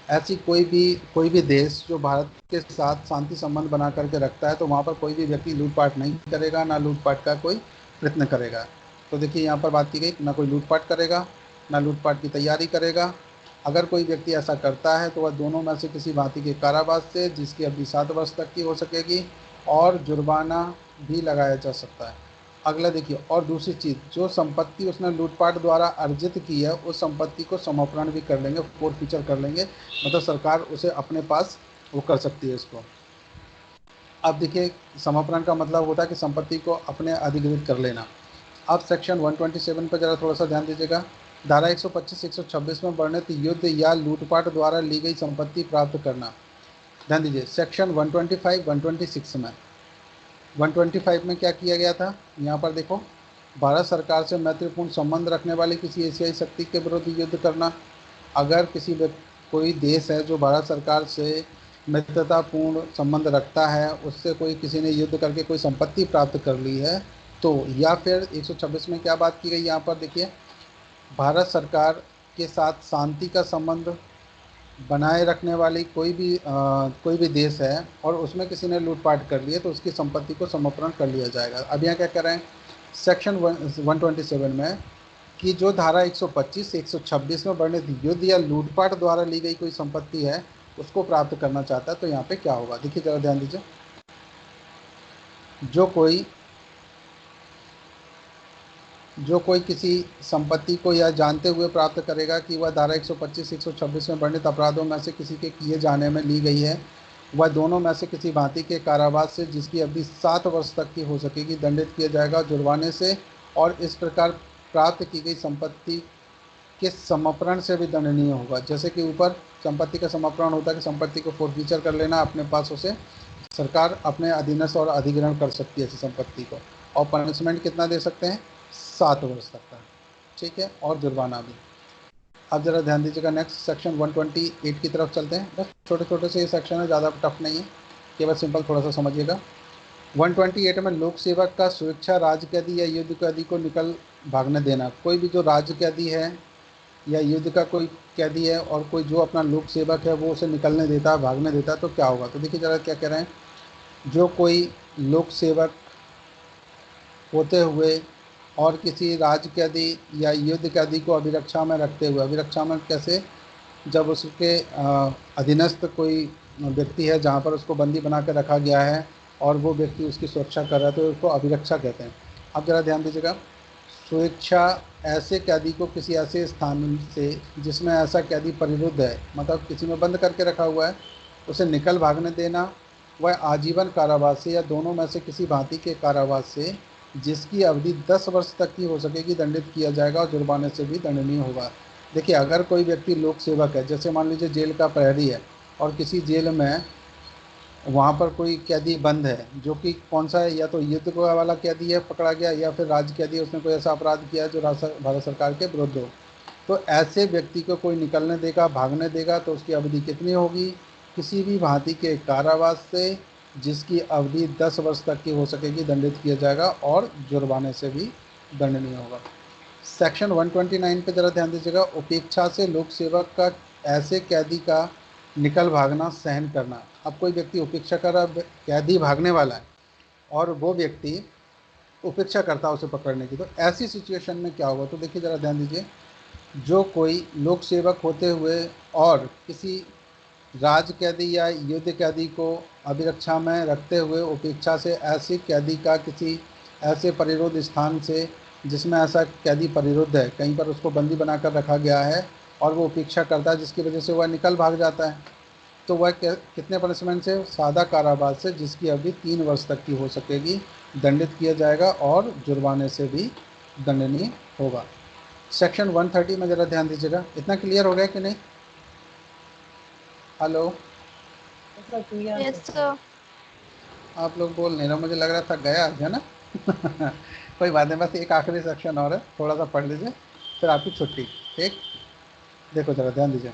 ऐसी कोई भी देश जो भारत के साथ शांति संबंध बना करके रखता है, तो वहाँ पर कोई भी व्यक्ति लूटपाट नहीं करेगा, ना लूटपाट का कोई प्रयत्न करेगा। तो देखिए यहाँ पर बात की गई, ना कोई लूटपाट करेगा, ना लूटपाट की तैयारी करेगा। अगर कोई व्यक्ति ऐसा करता है तो वह दोनों में से किसी भांति के कारावास से जिसकी अवधि 7 वर्ष तक की हो सकेगी और जुर्माना भी लगाया जा सकता है। अगला देखिए, और दूसरी चीज़, जो संपत्ति उसने लूटपाट द्वारा अर्जित की है उस संपत्ति को समर्पण भी कर लेंगे, फोरफीचर कर लेंगे, मतलब सरकार उसे अपने पास वो कर सकती है इसको। अब देखिए समर्पण का मतलब होता है कि संपत्ति को अपने अधिकृत कर लेना। अब सेक्शन 127 पर जरा थोड़ा सा ध्यान दीजिएगा। धारा 125 126 में वर्णित युद्ध या लूटपाट द्वारा ली गई संपत्ति प्राप्त करना, ध्यान दीजिए सेक्शन 125 126 में 125 में क्या किया गया था, यहाँ पर देखो, भारत सरकार से मैत्रीपूर्ण संबंध रखने वाली किसी एशियाई शक्ति के विरुद्ध युद्ध करना। अगर कोई देश है जो भारत सरकार से मित्रतापूर्ण संबंध रखता है, उससे कोई किसी ने युद्ध करके कोई संपत्ति प्राप्त कर ली है, तो या फिर 126 में क्या बात की गई यहाँ पर देखिए, भारत सरकार के साथ शांति का संबंध बनाए रखने वाली कोई भी देश है और उसमें किसी ने लूटपाट कर ली है, तो उसकी संपत्ति को समर्पण कर लिया जाएगा। अब यहाँ क्या कह रहे हैं सेक्शन 127 में, कि जो धारा 125 126 में वर्णित युद्ध या लूटपाट द्वारा ली गई कोई संपत्ति है उसको प्राप्त करना चाहता है, तो यहाँ पे क्या होगा, देखिए जरा ध्यान दीजिए, जो कोई किसी संपत्ति को यह जानते हुए प्राप्त करेगा कि वह धारा 125 126 में वर्णित अपराधों में से किसी के किए जाने में ली गई है, वह दोनों में से किसी भांति के कारावास से जिसकी अवधि 7 वर्ष तक की हो सकेगी दंडित किया जाएगा जुर्माने से, और इस प्रकार प्राप्त की गई संपत्ति के समर्पण से भी दंडनीय होगा। जैसे कि ऊपर संपत्ति का समर्पण होता है कि संपत्ति को फोरफीचर कर लेना, अपने पास उसे सरकार अपने अधीनस्थ और अधिग्रहण कर सकती है ऐसी संपत्ति को, और पनिशमेंट कितना दे सकते हैं, 7 वर्ष तक का, ठीक है, और जुर्माना भी। अब जरा ध्यान दीजिएगा, नेक्स्ट सेक्शन 128 की तरफ चलते हैं। बस छोटे छोटे से ये सेक्शन है, ज़्यादा टफ नहीं है, केवल सिंपल थोड़ा सा समझिएगा। 128 में लोक सेवक का स्वेच्छा राज्य कैदी या युद्ध कैदी को निकल भागने देना। कोई भी जो राज्य कैदी है या युद्ध का कोई कैदी है और कोई जो अपना लोक सेवक है वो उसे निकलने देता है, भागने देता है, तो क्या होगा। तो देखिए जरा क्या कह रहे हैं, जो कोई लोक सेवक होते हुए और किसी राज्य कैदी या युद्ध कैदी को अभिरक्षा में रखते हुए, अभिरक्षा में कैसे, जब उसके अधीनस्थ कोई व्यक्ति है जहाँ पर उसको बंदी बना कर रखा गया है और वो व्यक्ति उसकी सुरक्षा कर रहा है, तो उसको अभिरक्षा कहते हैं। अब जरा ध्यान दीजिएगा, स्वेच्छा ऐसे कैदी को किसी ऐसे स्थान से जिसमें ऐसा कैदी परिरुद्ध है, मतलब किसी में बंद करके रखा हुआ है, उसे निकल भागने देना, वह आजीवन कारावास से या दोनों में से किसी भांति के कारावास से जिसकी अवधि 10 वर्ष तक की हो सकेगी दंडित किया जाएगा और जुर्माने से भी दंडनीय होगा। देखिए अगर कोई व्यक्ति लोक सेवक है, जैसे मान लीजिए जेल का प्रहरी है और किसी जेल में वहाँ पर कोई कैदी बंद है जो कि कौन सा है, या तो युद्ध वाला कैदी है पकड़ा गया, या फिर राज्य कैदी है, उसने कोई ऐसा अपराध किया है जो भारत सरकार के विरुद्ध हो, तो ऐसे व्यक्ति को कोई निकलने देगा, भागने देगा, तो उसकी अवधि कितनी होगी, किसी भी भांति के कारावास से जिसकी अवधि 10 वर्ष तक की हो सकेगी दंडित किया जाएगा और जुर्माने से भी दंडनीय होगा। सेक्शन 129 पे जरा ध्यान दीजिएगा, उपेक्षा से लोक सेवक का ऐसे कैदी का निकल भागना सहन करना। अब कोई व्यक्ति उपेक्षा कर रहा, कैदी भागने वाला है और वो व्यक्ति उपेक्षा करता है उसे पकड़ने की, तो ऐसी सिचुएशन में क्या होगा। तो देखिए जरा ध्यान दीजिए, जो कोई लोक सेवक होते हुए और किसी राज कैदी या युद्ध कैदी को अभिरक्षा में रखते हुए उपेक्षा से ऐसे कैदी का किसी ऐसे परिरुद्ध स्थान से जिसमें ऐसा कैदी परिरुद्ध है, कहीं पर उसको बंदी बनाकर रखा गया है और वो उपेक्षा करता है जिसकी वजह से वह निकल भाग जाता है, तो वह कितने पनिशमेंट से, सादा कारावास से जिसकी अवधि 3 वर्ष तक की हो सकेगी दंडित किया जाएगा और जुर्माने से भी दंडनीय होगा। सेक्शन 130 में ज़रा ध्यान दीजिएगा, इतना क्लियर हो गया कि नहीं। Hello, yes sir. आप लोग बोल नहीं रहे, मुझे लग रहा था गया है ना। कोई बात नहीं, बस एक आखिरी सेक्शन और है, थोड़ा सा पढ़ लीजिए फिर आपकी छुट्टी, ठीक। देखो जरा ध्यान दीजिए,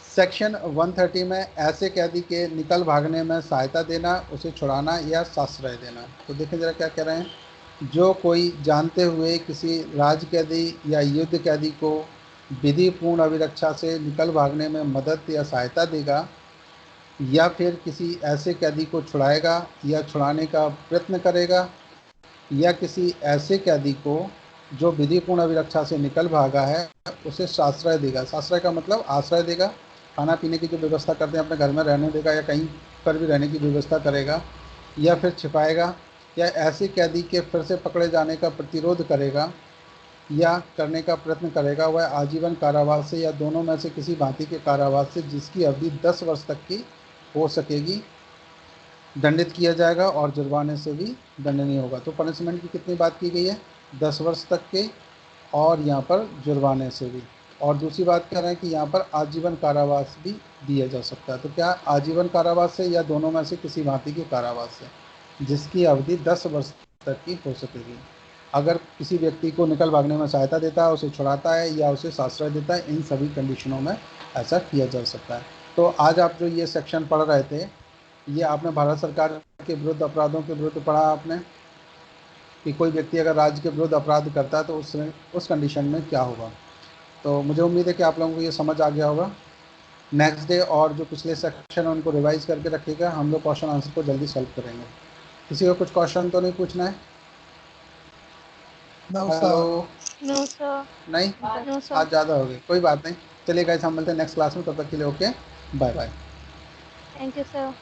सेक्शन 130 में ऐसे कैदी के निकल भागने में सहायता देना, उसे छुड़ाना या साश्रय देना। तो देखें जरा क्या कह रहे हैं, जो कोई जानते हुए किसी राज कैदी या युद्ध कैदी को विधिपूर्ण अभिरक्षा से निकल भागने में मदद या सहायता देगा, या फिर किसी ऐसे कैदी को छुड़ाएगा या छुड़ाने का प्रयत्न करेगा, या किसी ऐसे कैदी को जो विधिपूर्ण अभिरक्षा से निकल भागा है उसे साश्रय देगा। साश्रय का मतलब आश्रय देगा, खाना पीने की जो व्यवस्था करते हैं अपने घर में रहने देगा या कहीं पर भी रहने की व्यवस्था करेगा, या फिर छिपाएगा, या ऐसे कैदी के फिर से पकड़े जाने का प्रतिरोध करेगा या करने का प्रयत्न करेगा, वह आजीवन कारावास से या दोनों में से किसी भांति के कारावास से जिसकी अवधि 10 वर्ष तक की हो सकेगी दंडित किया जाएगा और जुर्माने से भी दंडनीय होगा। तो पनिशमेंट की कितनी बात की गई है, 10 वर्ष तक के, और यहाँ पर जुर्माने से भी। और दूसरी बात कह रहे हैं कि यहाँ पर आजीवन कारावास भी दिया जा सकता है। तो क्या आजीवन कारावास से या दोनों में से किसी भांति के कारावास से जिसकी अवधि 10 वर्ष तक की हो सकेगी। अगर किसी व्यक्ति को निकल भागने में सहायता देता है, उसे छुड़ाता है या उसे आश्रय देता है, इन सभी कंडीशनों में ऐसा किया जा सकता है। तो आज आप जो ये सेक्शन पढ़ रहे थे, ये आपने भारत सरकार के विरुद्ध अपराधों के विरुद्ध पढ़ा आपने, कि कोई व्यक्ति अगर राज्य के विरुद्ध अपराध करता है तो उस कंडीशन में क्या होगा। तो मुझे उम्मीद है कि आप लोगों को ये समझ आ गया होगा। नेक्स्ट डे और जो पिछले सेक्शन है उनको रिवाइज करके रखिएगा, हम लोग क्वेश्चन आंसर को जल्दी सॉल्व करेंगे। किसी को कुछ क्वेश्चन तो नहीं पूछना है। Hello, no sir. नहीं, नो सर। आज ज़्यादा हो गई, कोई बात नहीं। चलिए गाइस, हम मिलते हैं नेक्स्ट क्लास में, तब तक के लिए okay, bye bye. Thank you sir.